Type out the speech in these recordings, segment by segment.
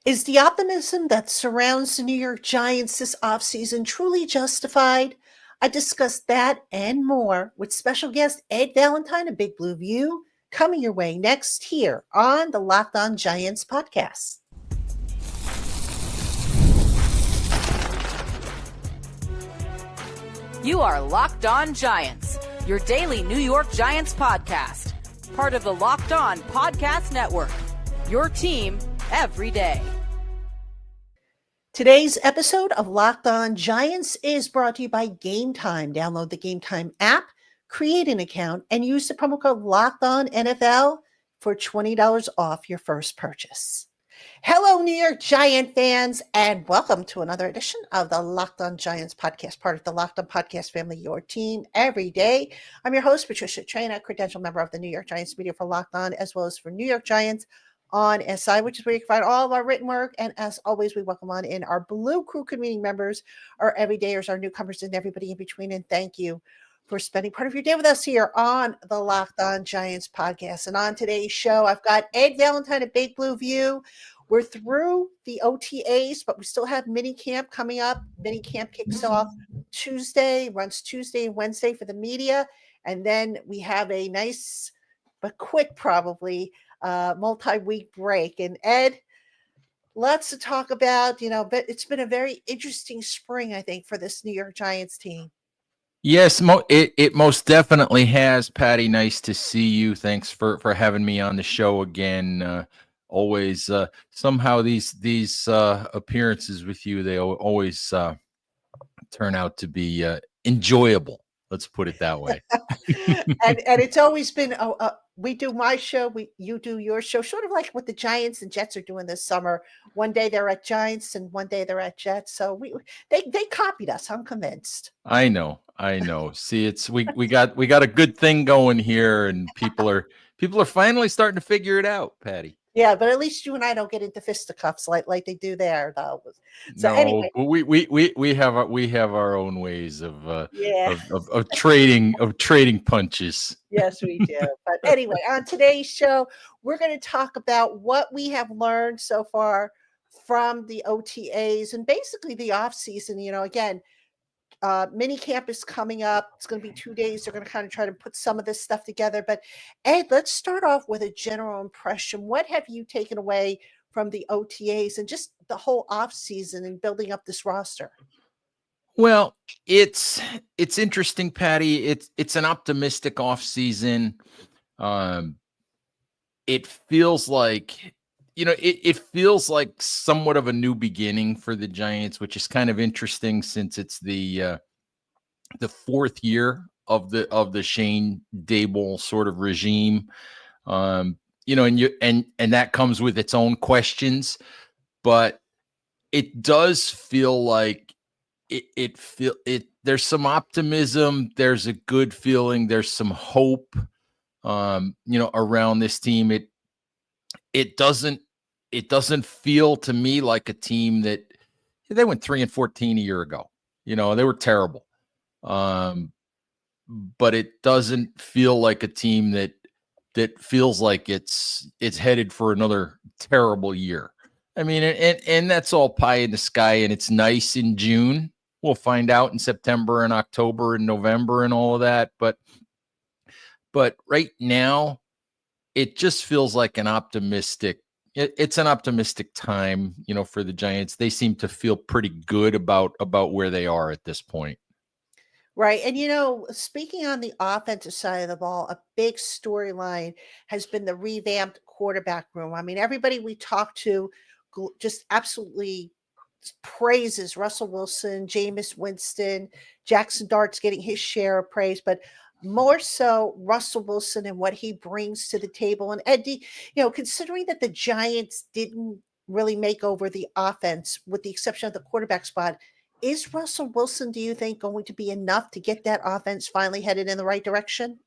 Is the optimism that surrounds the New York Giants this offseason truly justified? I discussed that and more with special guest Ed Valentine of Big Blue View coming your way next here on the Locked On Giants podcast. You are Locked On Giants, your daily New York Giants podcast, part of the Locked On Podcast Network, your team every day. Today's episode of Locked On Giants is brought to you by Game Time. Download the Game Time app, create an account, and use the promo code Locked On NFL for $20 off your first purchase. Hello, New York Giant fans, and welcome to another edition of the Locked On Giants podcast, part of the Locked On Podcast family, your team every day. I'm your host, Patricia Traina, credential member of the New York Giants media for Locked On, as well as for New York Giants on SI, which is where you can find all of our written work. And as always, we welcome on in our Blue Crew community members, our everydayers, our newcomers, and everybody in between. And thank you for spending part of your day with us here on the Locked On Giants podcast. And on today's show, I've got Ed Valentine of Big Blue View. We're through the OTAs, but we still have mini camp coming up. Mini camp kicks off Tuesday, runs Tuesday and Wednesday for the media. And then we have a nice, but quick probably, multi-week break. And Ed, lots to talk about, but it's been a very interesting spring, I think, for this New York Giants team. Yes, it most definitely has, Patty. Nice to see you. Thanks for having me on the show again. Always somehow these appearances with you, they always turn out to be enjoyable. Let's put it that way. and it's always been we do my show, you do your show, sort of like what the Giants and Jets are doing this summer. One day they're at Giants and one day they're at Jets. So they copied us. I'm convinced. I know. See, it's we got a good thing going here, and people are finally starting to figure it out, Patty. Yeah, but at least you and I don't get into fisticuffs like they do there, though. So no, anyway, we have our own ways of trading punches. Yes, we do. But anyway, on today's show, we're going to talk about what we have learned so far from the OTAs and basically the offseason. Again, mini camp is coming up. It's going to be 2 days. They're going to kind of try to put some of this stuff together. But Ed, let's start off with a general impression. What have you taken away from the OTAs and just the whole offseason and building up this roster? Well, it's interesting, Patty. It's an optimistic offseason. It feels like it feels like somewhat of a new beginning for the Giants, which is kind of interesting since it's the fourth year of the Shane Daboll sort of regime. And that comes with its own questions, but it does feel like there's some optimism, there's a good feeling, there's some hope around this team. It doesn't feel to me like a team that they went 3-14 a year ago. They were terrible. But it doesn't feel like a team that feels like it's headed for another terrible year. I mean, and that's all pie in the sky, and it's nice in June. We'll find out in September and October and November and all of that. But right now, it just feels like it's an optimistic time, for the Giants. They seem to feel pretty good about where they are at this point. Right. And, speaking on the offensive side of the ball, a big storyline has been the revamped quarterback room. I mean, everybody we talk to just absolutely praises Russell Wilson, Jameis Winston, Jackson Dart's getting his share of praise, but more so Russell Wilson and what he brings to the table. And Eddie, considering that the Giants didn't really make over the offense with the exception of the quarterback spot, is Russell Wilson, do you think, going to be enough to get that offense finally headed in the right direction?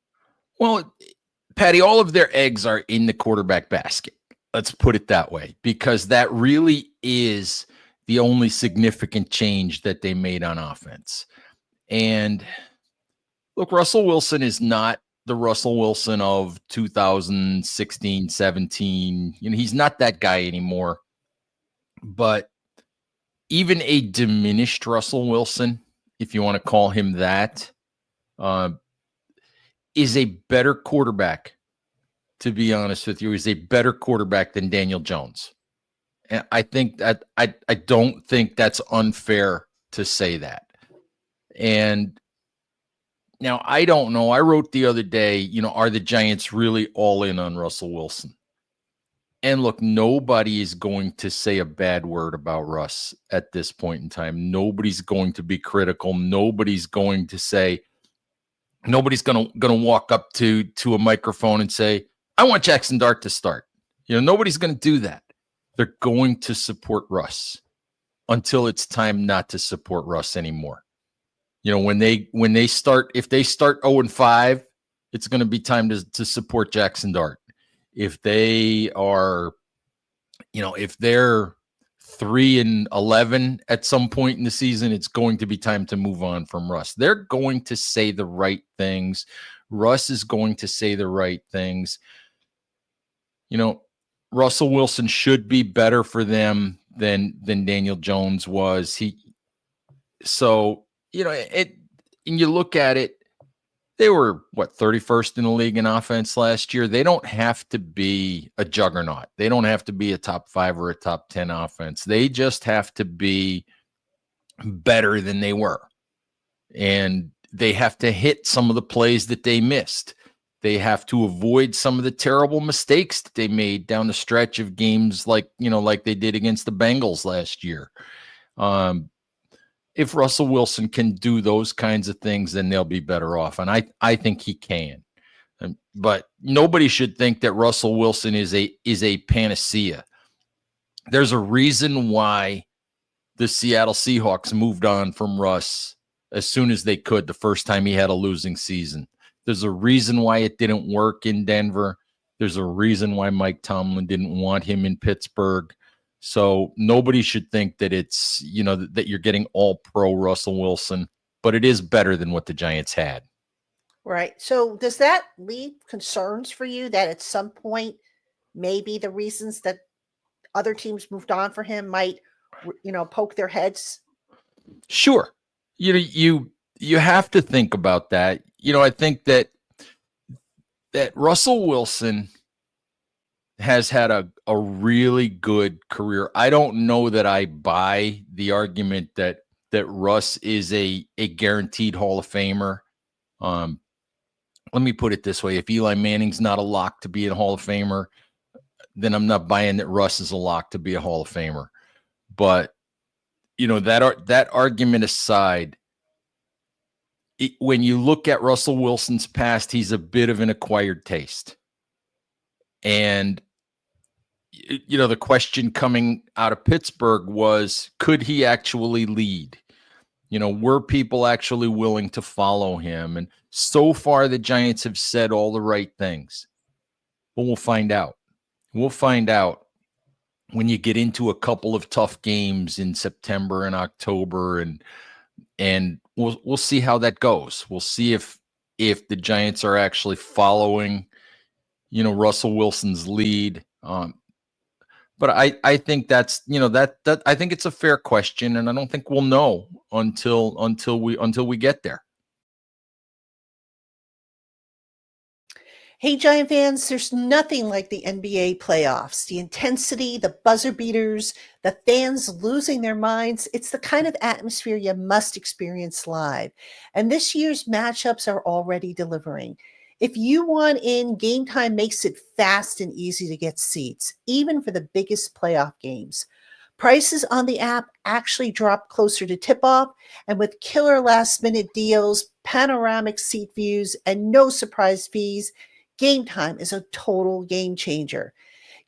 Well, Patty, all of their eggs are in the quarterback basket. Let's put it that way, because that really is the only significant change that they made on offense. And look, Russell Wilson is not the Russell Wilson of 2016, 17. He's not that guy anymore. But even a diminished Russell Wilson, if you want to call him that, is a better quarterback, to be honest with you, is a better quarterback than Daniel Jones. And I think that I don't think that's unfair to say that. And now I don't know. I wrote the other day, are the Giants really all in on Russell Wilson? And look, nobody is going to say a bad word about Russ at this point in time. Nobody's going to be critical. Nobody's going to walk up to a microphone and say, I want Jackson Dart to start. Nobody's going to do that. They're going to support Russ until it's time not to support Russ anymore. When they start, if they start 0-5, it's going to be time to support Jackson Dart. If they are, if they're 3-11 at some point in the season, it's going to be time to move on from Russ. They're going to say the right things. Russ is going to say the right things. Russell Wilson should be better for them than Daniel Jones was. And you look at it, they were 31st in the league in offense last year. They don't have to be a juggernaut. They don't have to be a top 5 or a top 10 offense. They just have to be better than they were. And they have to hit some of the plays that they missed. They have to avoid some of the terrible mistakes that they made down the stretch of games like they did against the Bengals last year. If Russell Wilson can do those kinds of things, then they'll be better off. And I think he can. But nobody should think that Russell Wilson is a panacea. There's a reason why the Seattle Seahawks moved on from Russ as soon as they could the first time he had a losing season. There's a reason why it didn't work in Denver. There's a reason why Mike Tomlin didn't want him in Pittsburgh. So nobody should think that it's, that you're getting all pro Russell Wilson, but it is better than what the Giants had. Right. So does that leave concerns for you that at some point, maybe the reasons that other teams moved on for him might, poke their heads? Sure. You have to think about that. I think that Russell Wilson has had a really good career. I don't know that I buy the argument that Russ is a guaranteed Hall of Famer. Let me put it this way. If Eli Manning's not a lock to be a Hall of Famer, then I'm not buying that Russ is a lock to be a Hall of Famer. But, that argument aside, when you look at Russell Wilson's past, he's a bit of an acquired taste. And, the question coming out of Pittsburgh was, could he actually lead? Were people actually willing to follow him? And so far, the Giants have said all the right things. But we'll find out. We'll find out when you get into a couple of tough games in September and October, and we'll see how that goes. We'll see if the Giants are actually following, Russell Wilson's lead. But I think that's, that I think it's a fair question, and I don't think we'll know until we get there. Hey, Giant fans, there's nothing like the NBA playoffs. The intensity, the buzzer beaters, the fans losing their minds. It's the kind of atmosphere you must experience live. And this year's matchups are already delivering. If you want in, Game Time makes it fast and easy to get seats, even for the biggest playoff games. Prices on the app actually drop closer to tip-off, and with killer last-minute deals, panoramic seat views, and no surprise fees, Game Time is a total game changer.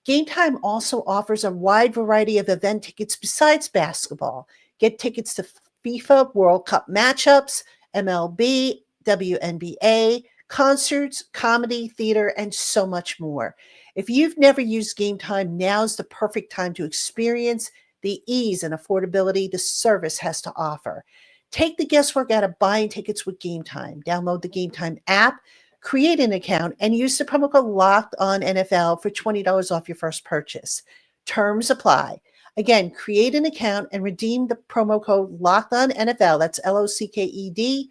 Game Time also offers a wide variety of event tickets besides basketball. Get tickets to FIFA World Cup matchups, MLB, WNBA, concerts, comedy, theater, and so much more. If you've never used Game Time, now's the perfect time to experience the ease and affordability the service has to offer. Take the guesswork out of buying tickets with Game Time. Download the Game Time app, create an account, and use the promo code LOCKEDONNFL for $20 off your first purchase. Terms apply. Again, create an account and redeem the promo code LOCKEDONNFL. That's LOCKEDON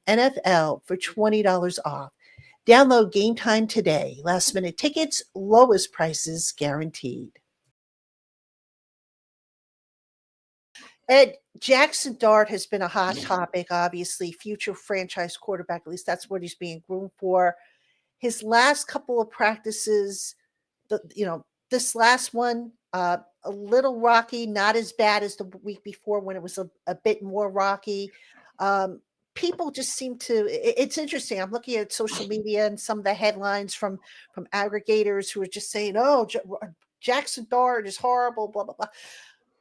NFL for $20 off. Download Game Time today. Last minute tickets, lowest prices guaranteed. Ed, Jackson Dart has been a hot topic, obviously, future franchise quarterback. At least that's what he's being groomed for. His last couple of practices, this last one, a little rocky, not as bad as the week before when it was a bit more rocky. People just seem to, it's interesting. I'm looking at social media and some of the headlines from aggregators who are just saying, oh, Jackson Dart is horrible, blah, blah, blah.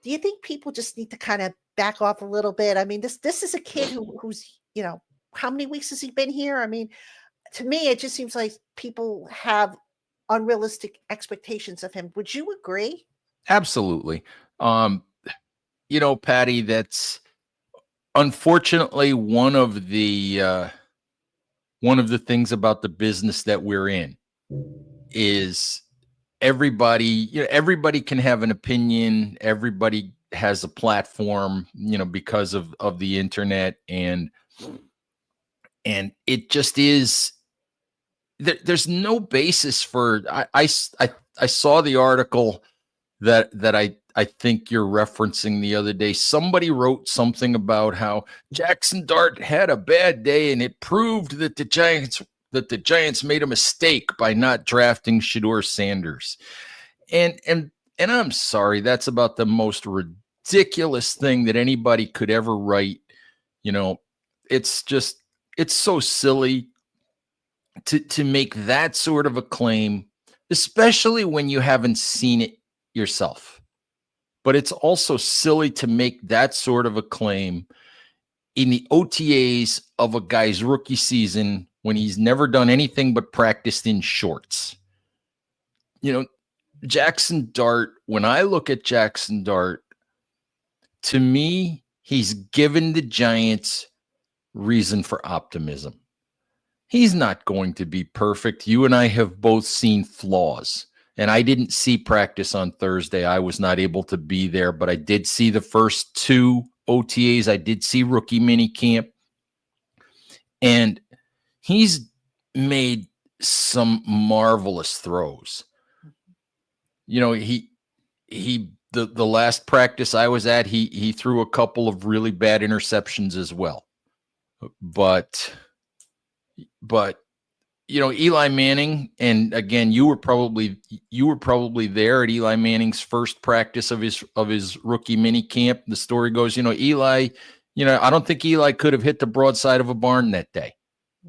Do you think people just need to kind of back off a little bit? I mean, this is a kid who's, how many weeks has he been here? I mean, to me, it just seems like people have unrealistic expectations of him. Would you agree? Absolutely. Patty, that's unfortunately one of the things about the business that we're in is everybody can have an opinion. Everybody has a platform, because of the internet, and it just is. There's no basis for. I saw the article that I think you're referencing the other day. Somebody wrote something about how Jackson Dart had a bad day, and it proved that the Giants made a mistake by not drafting Shedeur Sanders. And I'm sorry, that's about the most ridiculous thing that anybody could ever write. It's so silly to make that sort of a claim, especially when you haven't seen it yourself. But it's also silly to make that sort of a claim in the OTAs of a guy's rookie season when he's never done anything but practiced in shorts. Jackson Dart, when I look at Jackson Dart, to me, he's given the Giants reason for optimism. He's not going to be perfect. You and I have both seen flaws. And I didn't see practice on Thursday. I was not able to be there, but I did see the first two OTAs. I did see rookie mini camp. And he's made some marvelous throws. The last practice I was at, he threw a couple of really bad interceptions as well. But Eli Manning, and again, you were probably there at Eli Manning's first practice of his rookie mini camp. The story goes, Eli, I don't think Eli could have hit the broadside of a barn that day,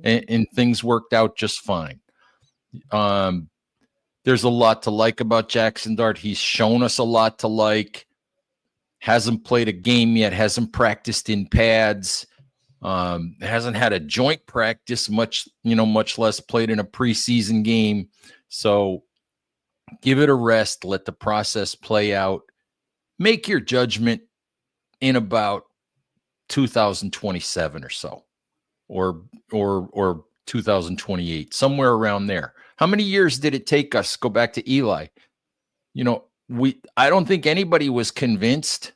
and things worked out just fine. There's a lot to like about Jackson Dart. He's shown us a lot to like. Hasn't played a game yet. Hasn't practiced in pads. Hasn't had a joint practice much less played in a preseason game. So give it a rest. Let the process play out. Make your judgment in about 2027 or so, or 2028, somewhere around there. How many years did it take us? Go back to Eli. I don't think anybody was convinced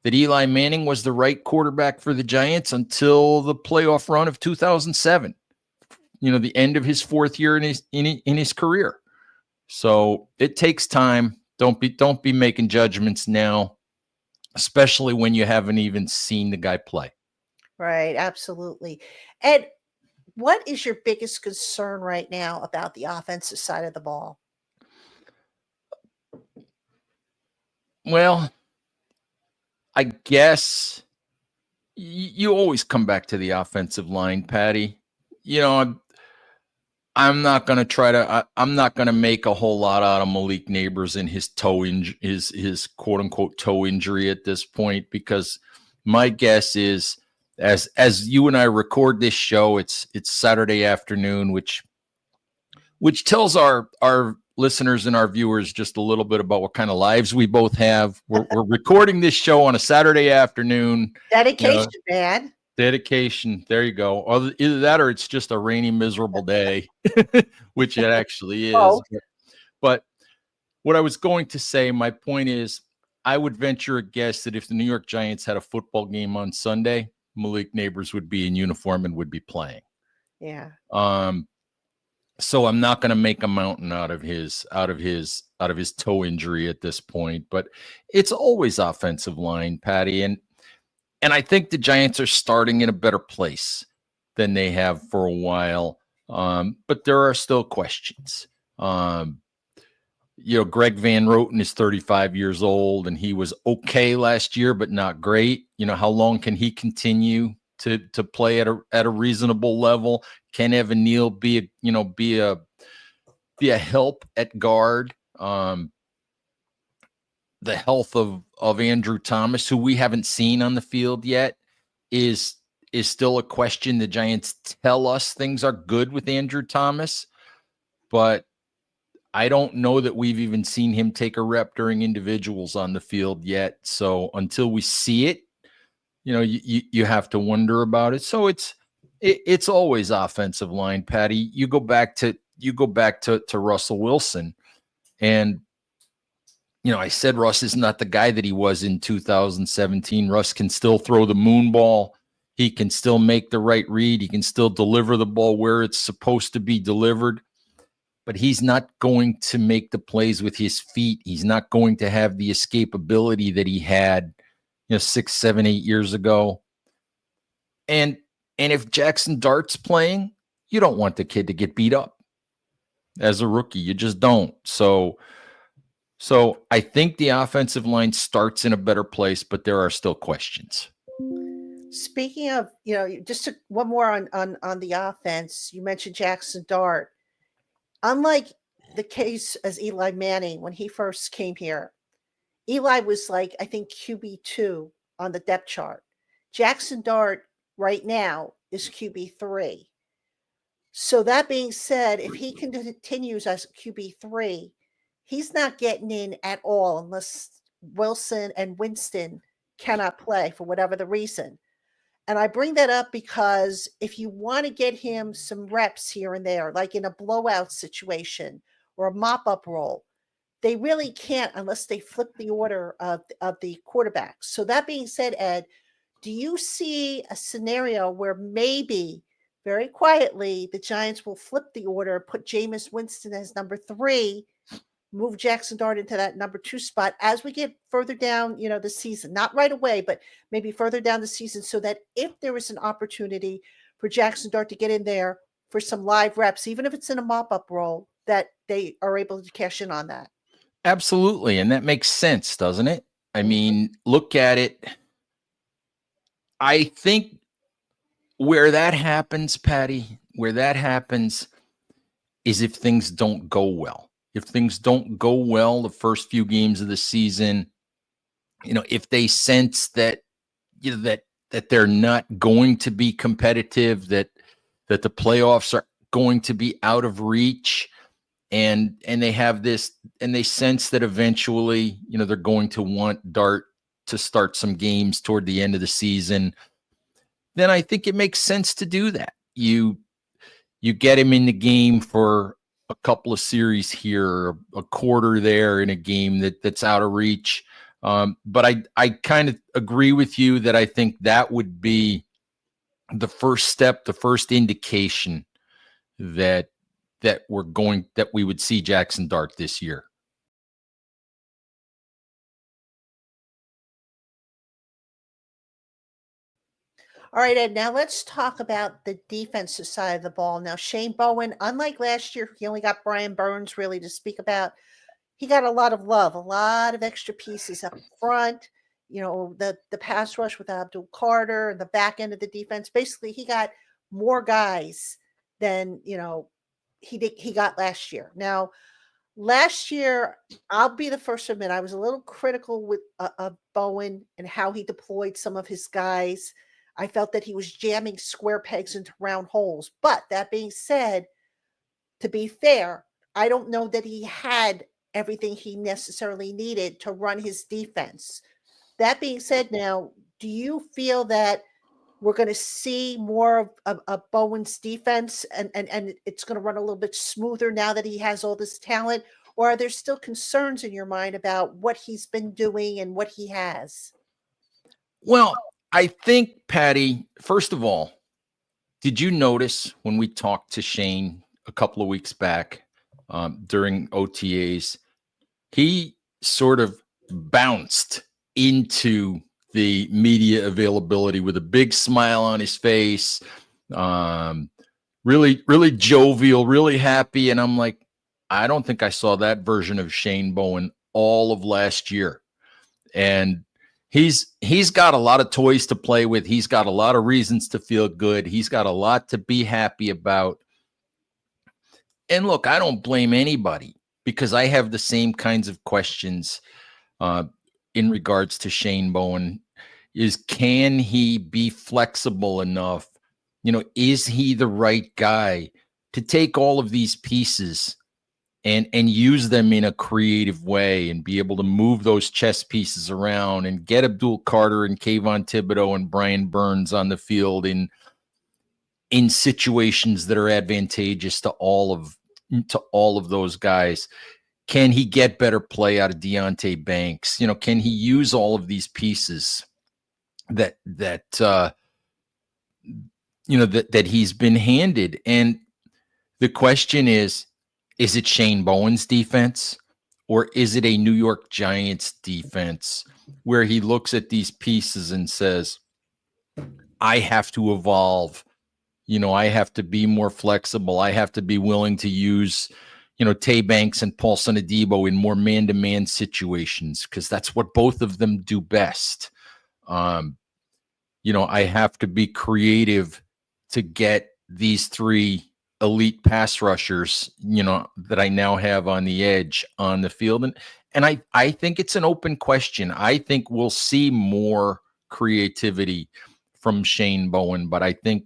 that Eli Manning was the right quarterback for the Giants until the playoff run of 2007. The end of his fourth year in his career. So it takes time. Don't be making judgments now, especially when you haven't even seen the guy play. Right, absolutely. Ed, what is your biggest concern right now about the offensive side of the ball? Well, I guess you always come back to the offensive line, Patty. I'm not going to I'm not going to make a whole lot out of Malik Neighbors and his his quote unquote toe injury at this point, because my guess is as you and I record this show, it's Saturday afternoon, which tells our listeners and our viewers just a little bit about what kind of lives we both have. We're recording this show on a Saturday afternoon. Dedication, man. Dedication. There you go. Either that or it's just a rainy, miserable day, which it actually is. Oh. But what I was going to say, my point is, I would venture a guess that if the New York Giants had a football game on Sunday, Malik Neighbors would be in uniform and would be playing. Yeah. So I'm not going to make a mountain out of his toe injury at this point, but it's always offensive line, Patty, and I think the Giants are starting in a better place than they have for a while. But there are still questions. Greg Van Roten is 35 years old, and he was okay last year, but not great. How long can he continue to play at a reasonable level? Can Evan Neal be a help at guard? The health of Andrew Thomas, who we haven't seen on the field yet, is still a question. The Giants tell us things are good with Andrew Thomas, but I don't know that we've even seen him take a rep during individuals on the field yet. So until we see it, you have to wonder about it. So it's always offensive line, Patty. You go back to Russell Wilson, and I said Russ is not the guy that he was in 2017. Russ can still throw the moon ball. He can still make the right read. He can still deliver the ball where it's supposed to be delivered. But he's not going to make the plays with his feet. He's not going to have the escapability that he had, 6, 7, 8 years ago. And if Jackson Dart's playing, you don't want the kid to get beat up as a rookie. You just don't. So I think the offensive line starts in a better place, but there are still questions. Speaking of, just one more on the offense. You mentioned Jackson Dart. Unlike the case as Eli Manning when he first came here, Eli was I think QB2 on the depth chart. Jackson Dart right now is QB3. So that being said, if he continues as QB3, he's not getting in at all unless Wilson and Winston cannot play for whatever the reason. And I bring that up because if you want to get him some reps here and there, like in a blowout situation or a mop-up role, they really can't unless they flip the order of the quarterbacks. So that being said, Ed, do you see a scenario where maybe very quietly the Giants will flip the order, put Jameis Winston as number 3, move Jackson Dart into that number 2 spot as we get further down, the season, not right away, but maybe further down the season, so that if there is an opportunity for Jackson Dart to get in there for some live reps, even if it's in a mop-up role, that they are able to cash in on that. Absolutely. And that makes sense, doesn't it? I mean, look at it. I think where that happens, Patty, is if things don't go well. If things don't go well the first few games of the season, if they sense that that they're not going to be competitive, that the playoffs are going to be out of reach, and they have this, and they sense that eventually, they're going to want Dart to start some games toward the end of the season, then I think it makes sense to do that. You get him in the game for a couple of series here, a quarter there in a game that's out of reach. But I kind of agree with you that I think that would be the first step, the first indication that we would see Jackson Dart this year. All right, Ed, now let's talk about the defensive side of the ball. Now, Shane Bowen, unlike last year, he only got Brian Burns really to speak about. He got a lot of love, a lot of extra pieces up front, the pass rush with Abdul Carter and the back end of the defense. Basically, he got more guys than, he got last year. Now, last year, I'll be the first to admit, I was a little critical with of Bowen and how he deployed some of his guys. I felt that he was jamming square pegs into round holes. But that being said, to be fair, I don't know that he had everything he necessarily needed to run his defense. That being said, now, do you feel that we're going to see more of Bowen's defense and it's going to run a little bit smoother now that he has all this talent? or are there still concerns in your mind about what he's been doing and what he has? Well, I think, Patty, first of all, did you notice when we talked to Shane a couple of weeks back during OTAs, he sort of bounced into the media availability with a big smile on his face, really, really jovial, really happy. And I'm like, I don't think I saw that version of Shane Bowen all of last year. And he's got a lot of toys to play with. He's got a lot of reasons to feel good. He's got a lot to be happy about. And look, I don't blame anybody because I have the same kinds of questions in regards to Shane Bowen. Can he be flexible enough? Is he the right guy to take all of these pieces and use them in a creative way and be able to move those chess pieces around and get Abdul Carter and Kayvon Thibodeau and Brian Burns on the field in situations that are advantageous to all of those guys? Can he get better play out of Deonte Banks? Can he use all of these pieces that he's been handed? And the question is it Shane Bowen's defense or is it a New York Giants defense where he looks at these pieces and says, I have to evolve. I have to be more flexible. I have to be willing to use, Tay Banks and Paulson Adebo in more man-to-man situations because that's what both of them do best. I have to be creative to get these three elite pass rushers, that I now have on the edge on the field. And I think it's an open question. I think we'll see more creativity from Shane Bowen, but I think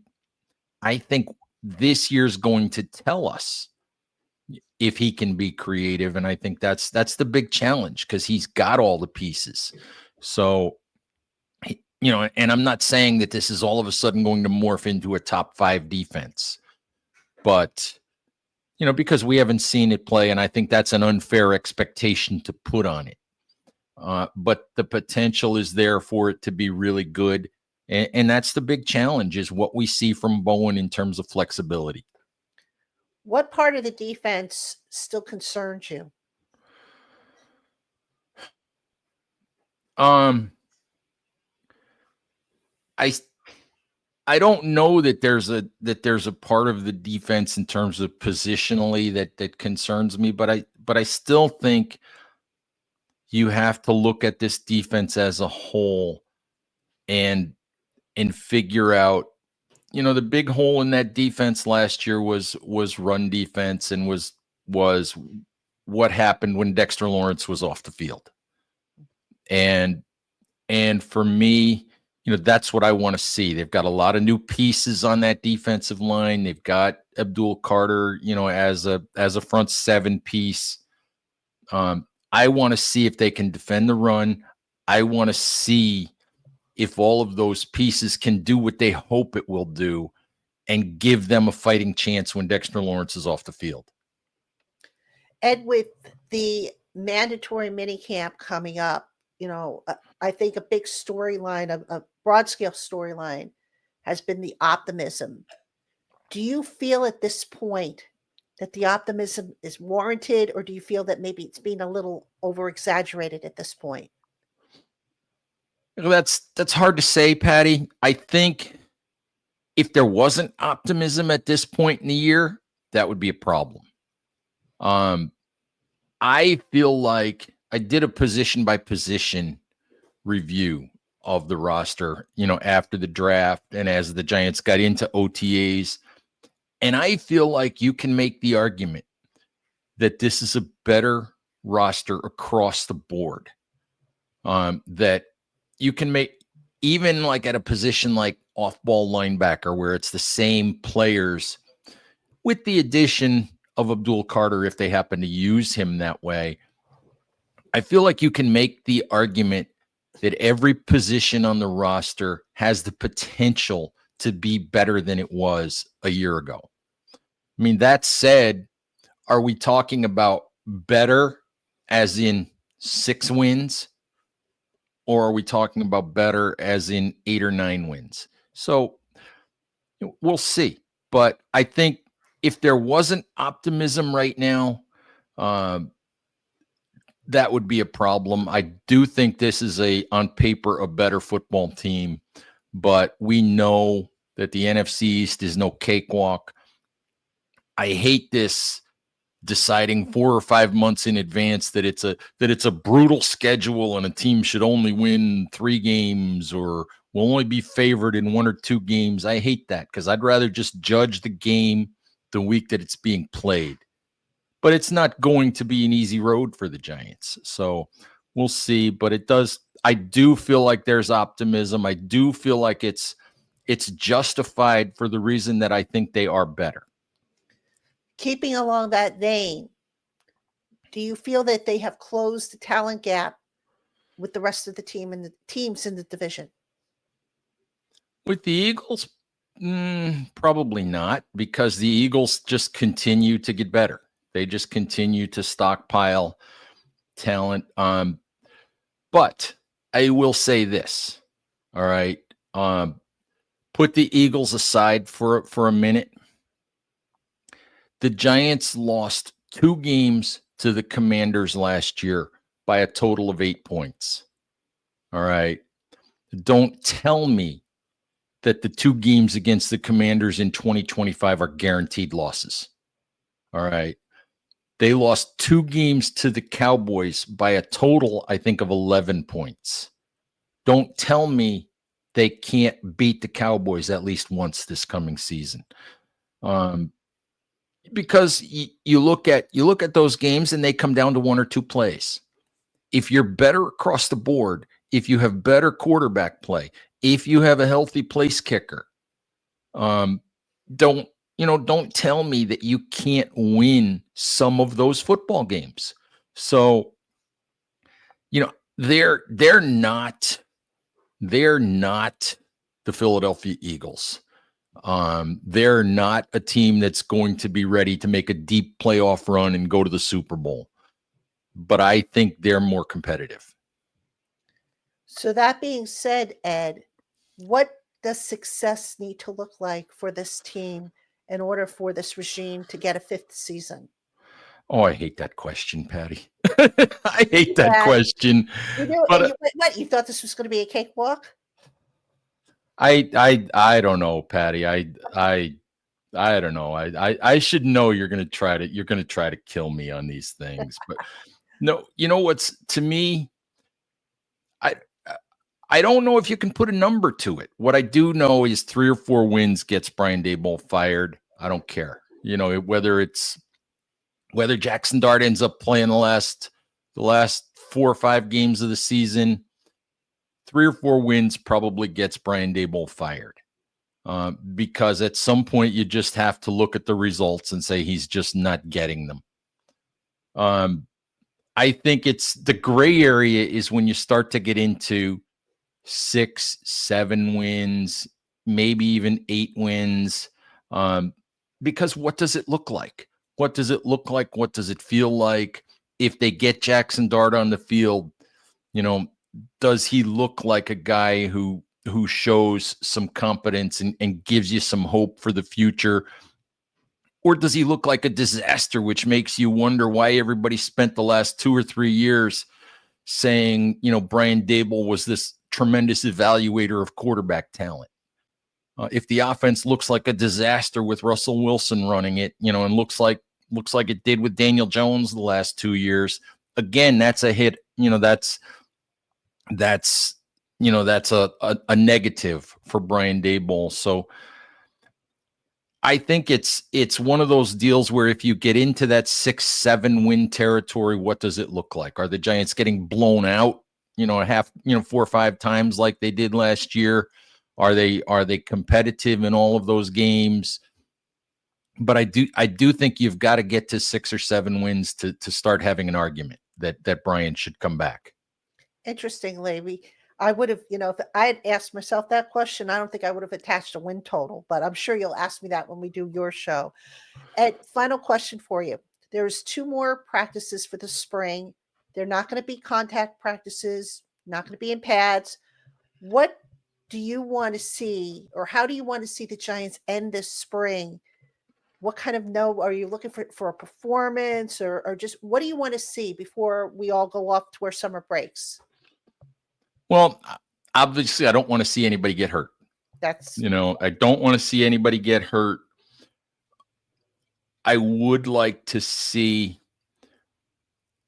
this year's going to tell us if he can be creative. And I think that's the big challenge because he's got all the pieces. So, and I'm not saying that this is all of a sudden going to morph into a top 5 defense, but, because we haven't seen it play, and I think that's an unfair expectation to put on it. But the potential is there for it to be really good. And that's the big challenge is what we see from Bowen in terms of flexibility. What part of the defense still concerns you? I don't know that there's a part of the defense in terms of positionally that concerns me, but I still think you have to look at this defense as a whole and figure out, the big hole in that defense last year was run defense and was what happened when Dexter Lawrence was off the field. And for me, that's what I want to see. They've got a lot of new pieces on that defensive line. They've got Abdul Carter, as a front 7 piece. I want to see if they can defend the run. I want to see if all of those pieces can do what they hope it will do and give them a fighting chance when Dexter Lawrence is off the field. Ed, with the mandatory minicamp coming up, I think a big storyline, a broad scale storyline has been the optimism. Do you feel at this point that the optimism is warranted, or do you feel that maybe it's being a little over exaggerated at this point? That's hard to say, Patty. I think if there wasn't optimism at this point in the year, that would be a problem. I feel like I did a position by position review of the roster, after the draft and as the Giants got into OTAs. And I feel like you can make the argument that this is a better roster across the board. That you can make even like at a position like off-ball linebacker where it's the same players with the addition of Abdul Carter if they happen to use him that way. I feel like you can make the argument that every position on the roster has the potential to be better than it was a year ago. I mean, that said, are we talking about better as in 6 wins, or are we talking about better as in 8 or 9 wins? So we'll see. But I think if there wasn't optimism right now, that would be a problem. I do think this is on paper, a better football team, but we know that the NFC East is no cakewalk. I hate this deciding 4 or 5 months in advance that it's a brutal schedule and a team should only win 3 games or will only be favored in 1 or 2 games. I hate that because I'd rather just judge the game the week that it's being played. But it's not going to be an easy road for the Giants. So we'll see. But I do feel like there's optimism. I do feel like it's justified for the reason that I think they are better. Keeping along that vein, do you feel that they have closed the talent gap with the rest of the team and the teams in the division? With the Eagles, probably not, because the Eagles just continue to get better. They just continue to stockpile talent. But I will say this, all right? Put the Eagles aside for a minute. The Giants lost 2 games to the Commanders last year by a total of 8 points. All right. Don't tell me that the 2 games against the Commanders in 2025 are guaranteed losses. All right. They lost 2 games to the Cowboys by a total, I think, of 11 points. Don't tell me they can't beat the Cowboys at least once this coming season. Because you look at those games and they come down to 1 or 2 plays. If you're better across the board, if you have better quarterback play, if you have a healthy place kicker, don't tell me that you can't win some of those football games. So, they're not the Philadelphia Eagles. They're not a team that's going to be ready to make a deep playoff run and go to the Super Bowl. But I think they're more competitive. So that being said, Ed, what does success need to look like for this team in order for this regime to get a 5th season? Oh, I hate that question, Patty. I hate that question. You know, but, what? You thought this was going to be a cakewalk? I don't know, Patty. I don't know. I should know you're going to try to kill me on these things. But no, what's to me, I don't know if you can put a number to it. What I do know is 3 or 4 wins gets Brian Daboll fired. I don't care. Whether Jackson Dart ends up playing the last 4 or 5 games of the season, 3 or 4 wins probably gets Brian Daboll fired. Because at some point you just have to look at the results and say he's just not getting them. I think it's the gray area is when you start to get into 6, 7 wins, maybe even 8 wins. Because what does it look like? What does it look like? What does it feel like? If they get Jackson Dart on the field, does he look like a guy who shows some confidence and gives you some hope for the future? Or does he look like a disaster, which makes you wonder why everybody spent the last 2 or 3 years saying, Brian Daboll was this tremendous evaluator of quarterback talent. If the offense looks like a disaster with Russell Wilson running it, and looks like it did with Daniel Jones the last 2 years, again, that's a hit. That's a negative for Brian Daboll. So I think it's one of those deals where if you get into that 6-7 win territory, what does it look like? Are the Giants getting blown out, 4 or 5 times like they did last year? Are they competitive in all of those games? But I do think you've got to get to 6 or 7 wins to start having an argument that Brian should come back. Interestingly, I would have, if I had asked myself that question, I don't think I would have attached a win total, but I'm sure you'll ask me that when we do your show. And final question for you. There's 2 more practices for the spring. They're not going to be contact practices, not going to be in pads. What do you want to see, or how do you want to see the Giants end this spring? What kind of are you looking for a performance, or just what do you want to see before we all go off to our summer breaks? Well, obviously, I don't want to see anybody get hurt. That's I don't want to see anybody get hurt. I would like to see,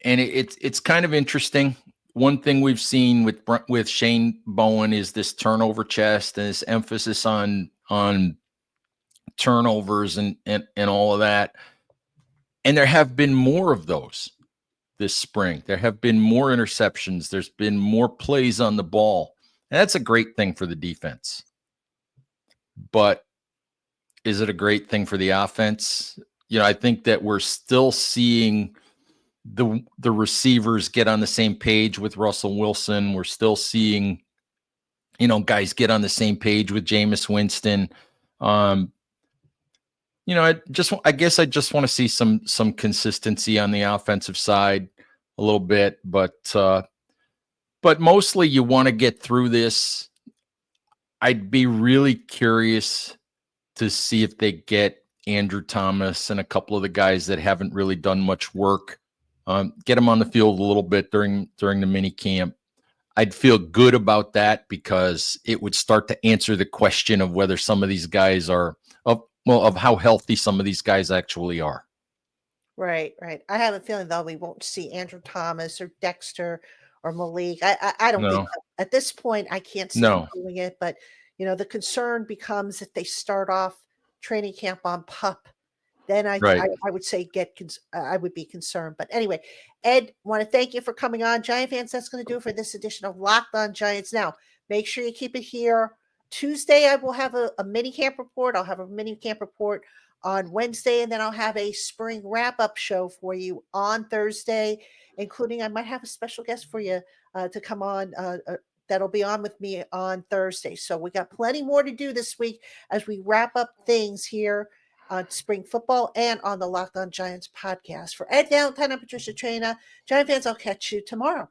and it's kind of interesting. One thing we've seen with Shane Bowen is this turnover chest and this emphasis on turnovers and all of that. And there have been more of those this spring. There have been more interceptions. There's been more plays on the ball. And that's a great thing for the defense. But is it a great thing for the offense? I think that we're still seeing the receivers get on the same page with Russell Wilson. We're still seeing, guys get on the same page with Jameis Winston. I guess I just want to see some consistency on the offensive side a little bit, but mostly you want to get through this. I'd be really curious to see if they get Andrew Thomas and a couple of the guys that haven't really done much work, get them on the field a little bit during the mini camp. I'd feel good about that because it would start to answer the question of whether some of these guys are of how healthy some of these guys actually are. Right. I have a feeling though we won't see Andrew Thomas or Dexter or Malik. I don't think at this point I can't see them doing it, but the concern becomes if they start off training camp on PUP, then I would say I would be concerned. But anyway, Ed, want to thank you for coming on. Giant fans, that's going to do it for this edition of Locked On Giants. Now, make sure you keep it here. Tuesday, I will have a mini camp report. I'll have a mini camp report on Wednesday, and then I'll have a spring wrap-up show for you on Thursday, including I might have a special guest for you to come on that'll be on with me on Thursday. So we got plenty more to do this week as we wrap up things here on spring football and on the Locked On Giants podcast. For Ed Valentine, I'm Patricia Traina. Giant fans, I'll catch you tomorrow.